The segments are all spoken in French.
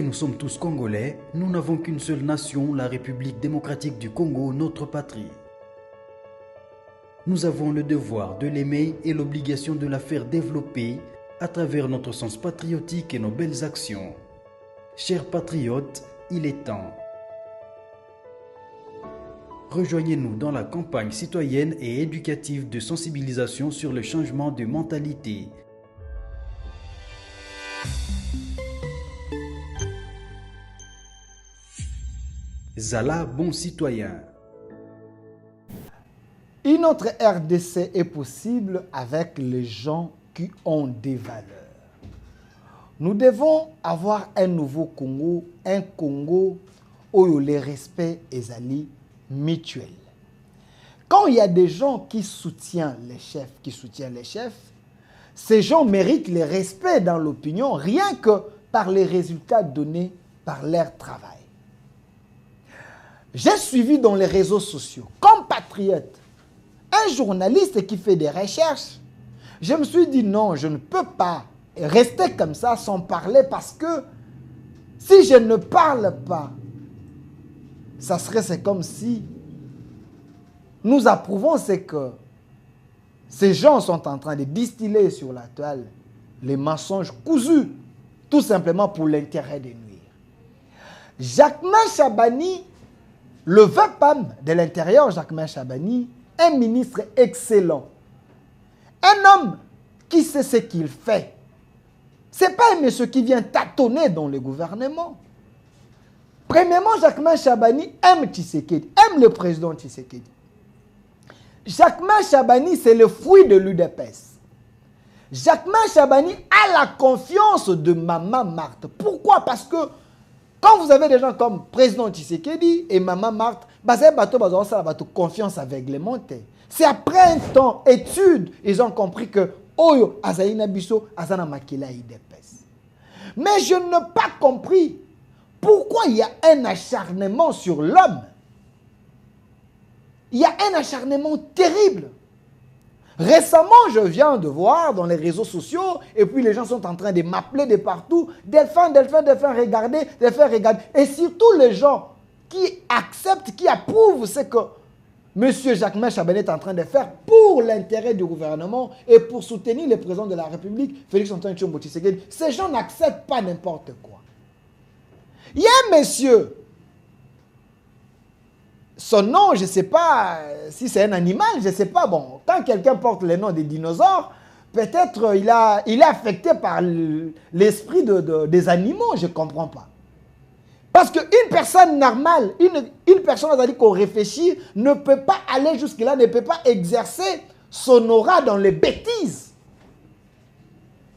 Nous sommes tous Congolais, nous n'avons qu'une seule nation, la République démocratique du Congo, notre patrie. Nous avons le devoir de l'aimer et l'obligation de la faire développer à travers notre sens patriotique et nos belles actions. Chers patriotes, il est temps. Rejoignez-nous dans la campagne citoyenne et éducative de sensibilisation sur le changement de mentalité. Zala, bon citoyen. Une autre RDC est possible avec les gens qui ont des valeurs. Nous devons avoir un nouveau Congo, un Congo où le respect est mutuel. Quand il y a des gens qui soutiennent les chefs, ces gens méritent le respect dans l'opinion rien que par les résultats donnés par leur travail. J'ai suivi dans les réseaux sociaux, comme patriote, un journaliste qui fait des recherches. Je me suis dit non, je ne peux pas rester comme ça sans parler parce que si je ne parle pas, c'est comme si nous approuvons ce que ces gens sont en train de distiller sur la toile, les mensonges cousus, tout simplement pour l'intérêt de nuire. Jacquemain Chabani, le VPAM de l'intérieur, Jacquemain Chabani, un ministre excellent, un homme qui sait ce qu'il fait. Ce n'est pas un monsieur qui vient tâtonner dans le gouvernement. Premièrement, Jacquemain Chabani aime Tshisekedi, aime le président Tshisekedi. Jacquemain Chabani, c'est le fruit de l'UDPS. Jacquemain Chabani a la confiance de Maman Marthe. Pourquoi? Parce que quand vous avez des gens comme président Tshisekedi et Maman Marthe, confiance aveuglémentée. C'est après un temps, études, ils ont compris que Oyo Azaïna Bisso, Azana Makila IDPS. Mais je n'ai pas compris pourquoi il y a un acharnement sur l'homme. Il y a un acharnement terrible. Récemment, je viens de voir dans les réseaux sociaux, et puis les gens sont en train de m'appeler de partout, Delphin, regardez. Et surtout les gens qui acceptent, qui approuvent ce que M. Jacquemain Chabani est en train de faire pour l'intérêt du gouvernement et pour soutenir le président de la République, Félix Antoine Tshilombo Tshisekedi. Ces gens n'acceptent pas n'importe quoi. Il y a un monsieur, son nom, je ne sais pas si c'est un animal, je ne sais pas. Bon, quand quelqu'un porte le nom des dinosaures, peut-être il est affecté par l'esprit des animaux, je ne comprends pas. Parce qu'une personne normale, une personne qu'on réfléchit, ne peut pas aller jusque-là, ne peut pas exercer son aura dans les bêtises.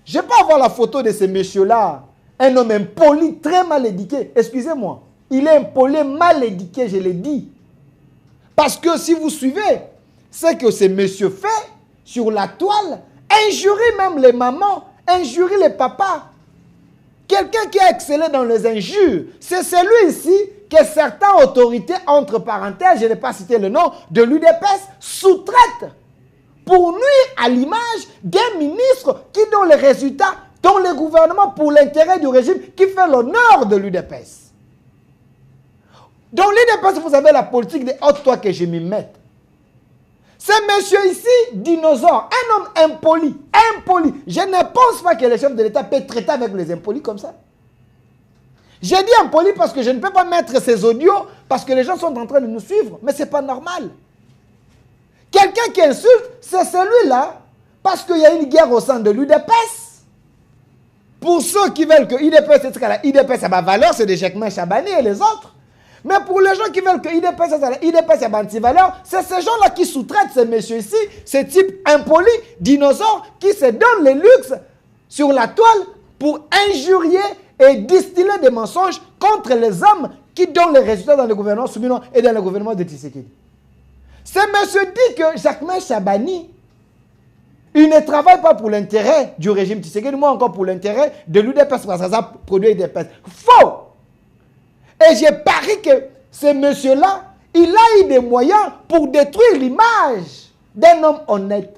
Je peux avoir la photo de ce monsieur-là, un homme impoli, très mal éduqué. Excusez-moi, il est impoli, mal éduqué, je l'ai dit. Parce que si vous suivez ce que ce monsieur fait sur la toile, injurie même les mamans, injurie les papas. Quelqu'un qui a excellé dans les injures, c'est celui ici que certaines autorités, entre parenthèses, je n'ai pas cité le nom, de l'UDPS, sous-traitent pour nuire à l'image des ministres qui donnent les résultats dans le gouvernement pour l'intérêt du régime qui fait l'honneur de l'UDPS. Dans l'UDPS, vous avez la politique de haute-toi que je m'y mette. Ce monsieur ici, dinosaure, un homme impoli. Je ne pense pas que le chef de l'État peut traiter avec les impolis comme ça. J'ai dit impoli parce que je ne peux pas mettre ces audios parce que les gens sont en train de nous suivre. Mais ce n'est pas normal. Quelqu'un qui insulte, c'est celui-là parce qu'il y a une guerre au sein de l'UDPS. Pour ceux qui veulent que l'UDPS a ma valeur, c'est de Jacquemain Chabani et les autres. Mais pour les gens qui veulent que l'UDPS ait ma valeur, c'est ces gens-là qui sous-traitent ces messieurs ici, ces types impolis, dinosaures, qui se donnent les luxes sur la toile pour injurier et distiller des mensonges contre les hommes qui donnent les résultats dans le gouvernement Soumino et dans le gouvernement de Tshisekedi. Ce monsieur dit que Jacquemain Chabani, il ne travaille pas pour l'intérêt du régime Tshisekedi, moi encore pour l'intérêt de l'UDPS parce que ça produit l'UDPS. Faux! Et j'ai parié que ce monsieur-là, il a eu des moyens pour détruire l'image d'un homme honnête,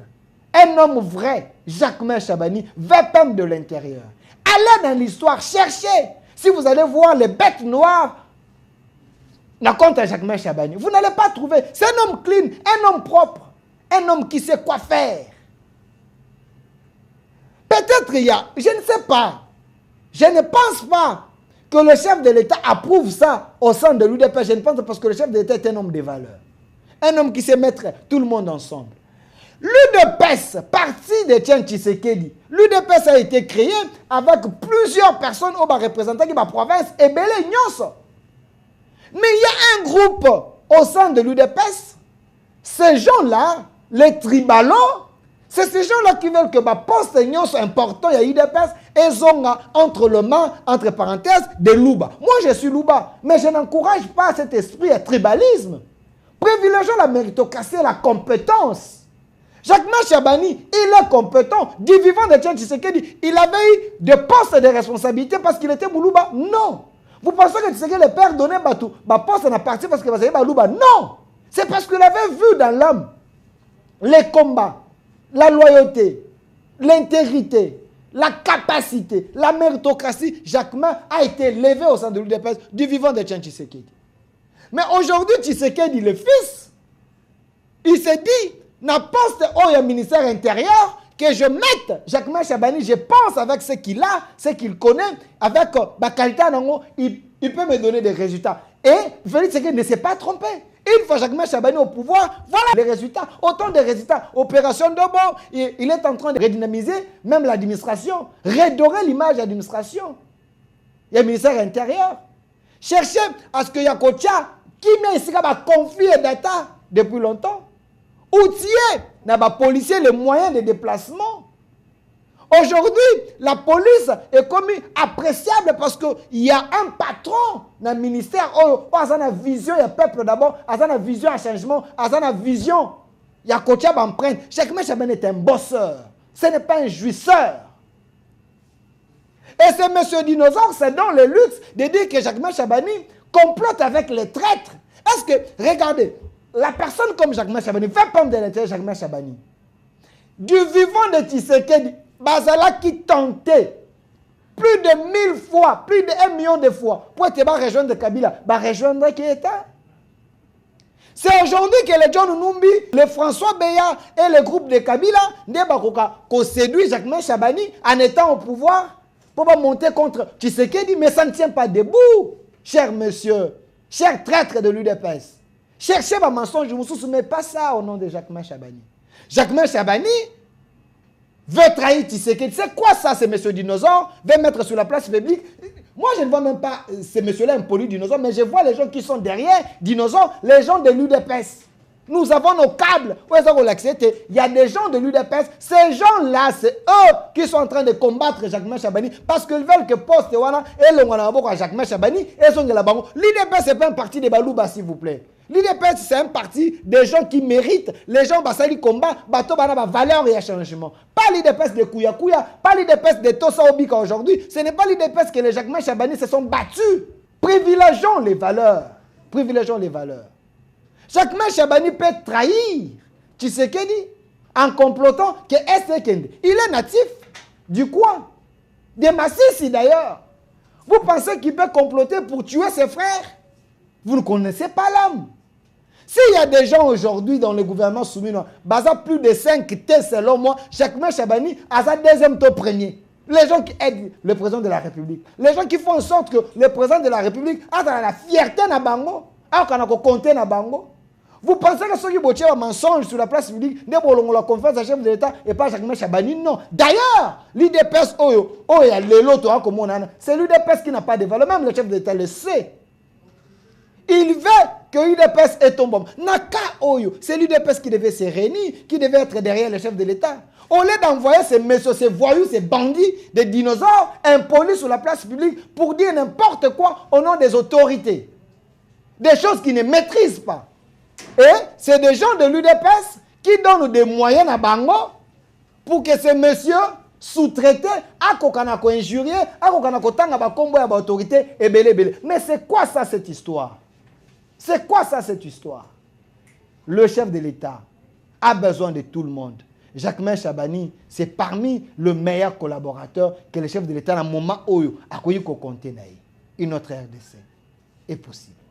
un homme vrai, Jacquemain Chabani, VPAM de l'intérieur. Allez dans l'histoire, cherchez Si vous allez voir les bêtes noires, n'a compte à Jacquemain Chabani, vous n'allez pas trouver. C'est un homme clean, un homme propre, un homme qui sait quoi faire. Peut-être il y a, je ne sais pas, je ne pense pas que le chef de l'État approuve ça au sein de l'UDPS. Je ne pense pas parce que le chef de l'État est un homme de valeur. Un homme qui sait mettre tout le monde ensemble. L'UDPS, parti de Tian Tshisekedi, l'UDPS a été créé avec plusieurs personnes au représentant de la province et Belé Nyonso. Mais il y a un groupe au sein de l'UDPS, ces gens-là, les tribalos, c'est ces gens-là qui veulent que ma poste Nyonso important, il y a l'UDPS, et ils ont entre le main, entre parenthèses, des louba. Moi, je suis louba, mais je n'encourage pas cet esprit de tribalisme. Privilégions la méritocratie et la compétence. Jacquemain Chabani, il est compétent. Du vivant de Tian Tshisekedi, il avait eu des postes de responsabilité parce qu'il était Moulouba. Non. Vous pensez que Tshisekedi, le père donnait Batou, poste n'a parti parce qu'il avait Balouba. Non. C'est parce qu'il avait vu dans l'âme les combats, la loyauté, l'intégrité, la capacité, la méritocratie. Jacquemain a été levé au sein de l'UDPS du vivant de Tian Tshisekedi. Mais aujourd'hui, Tshisekedi, le fils, il s'est dit, na poste au ministère intérieur, que je mette Jacquemain Chabani, je pense avec ce qu'il a, ce qu'il connaît, avec la qualité, il peut me donner des résultats. Et Félix Tshisekedi ne s'est pas trompé. Une fois Jacquemain Chabani au pouvoir, voilà les résultats, autant de résultats. Opération Dobo, il est en train de redynamiser même l'administration, redorer l'image de l'administration. Il y a le ministère intérieur. Cherchez à ce que Yakotia, qui met ici un conflit et data depuis longtemps, outiller les policiers les moyens de déplacement. Aujourd'hui, la police est comme appréciable parce qu'il y a un patron dans le ministère. Oh, il y a une vision, il y a peuple d'abord, il y a une vision à changement, il y a une vision. Il y a Kotia Bamprenne. Jacquemain Chabani est un bosseur. Ce n'est pas un jouisseur. Et c'est M. Dinosaure, c'est dans le luxe de dire que Jacquemain Chabani complote avec les traîtres. Est-ce que, regardez, la personne comme Jacquemain Chabani, fait pomme de l'intérêt Jacquemain Chabani, du vivant de Tshisekedi, Bazala qui tentait plus de 1000 fois, plus de 1 million de fois, pour être rejoindre Kabila, rejoindre Keïta. C'est aujourd'hui que les John Numbi, les François Beya et le groupe de Kabila, ont séduit Jacquemain Chabani en étant au pouvoir pour monter contre Tshisekedi, mais ça ne tient pas debout, cher monsieur, cher traître de l'UDPS. Cherchez ma mensonge, je ne vous soumets pas ça au nom de Jacquemain Chabani. Jacquemain Chabani veut trahir Tshisekedi. C'est quoi ça, ce monsieur dinosaure? Veut mettre sur la place publique. Moi, je ne vois même pas ce monsieur-là impoli dinosaure, mais je vois les gens qui sont derrière dinosaure, les gens de l'UDPS. Nous avons nos câbles. Il y a des gens de l'UDPS. Ces gens-là, c'est eux qui sont en train de combattre Jacquemain Chabani parce qu'ils veulent que poste et le Jacquemain Chabani et son l'UDPS, ce n'est pas un parti de Balouba, s'il vous plaît. L'UDPS, c'est un parti des gens qui méritent. Les gens, ça les combat, bateau, valeur et changement. Pas l'UDPS de Kouya Kouya, pas l'UDPS de Tosa Obika aujourd'hui. Ce n'est pas l'UDPS que les Jacquemain Chabani se sont battus. Privilégions les valeurs. Privilégions les valeurs. Jacquemain Chabani peut trahir Tshisekedi en complotant que Essekende, il est natif du coin, de Massissi d'ailleurs. Vous pensez qu'il peut comploter pour tuer ses frères? Vous ne connaissez pas l'âme. S'il y a des gens aujourd'hui dans le gouvernement soumis, Baza plus de 5 T selon moi, Jacquemain Chabani a sa deuxième top premier. Les gens qui aident le président de la République, les gens qui font en sorte que le président de la République a la fierté na bango, a compté na bango. Vous pensez que ceux qui bossent un mensonge sur la place publique, ne bolongo la confiance à chef de l'État et pas Jacquemain Chabani? Non. D'ailleurs, l'UDPS, c'est l'UDPS qui n'a pas de valeur. Même le chef de l'État le sait. Il veut que l'UDPS est tombé. Naka Oyo, c'est l'UDPS qui devait se réunir, qui devait être derrière le chef de l'État. Au lieu d'envoyer ces messieurs, ces voyous, ces bandits, des dinosaures impolis sur la place publique pour dire n'importe quoi au nom des autorités. Des choses qu'ils ne maîtrisent pas. Et c'est des gens de l'UDPS qui donnent des moyens à Bango pour que ces messieurs sous-traités à Kokanako injurier, à Kokanako tanga ba kombo ya ba autorité et belé. Mais c'est quoi ça cette histoire? C'est quoi ça cette histoire? Le chef de l'État a besoin de tout le monde. Jacquemain Chabani, c'est parmi les meilleurs collaborateurs que le chef de l'État à un moment où il a compté. une autre RDC est possible.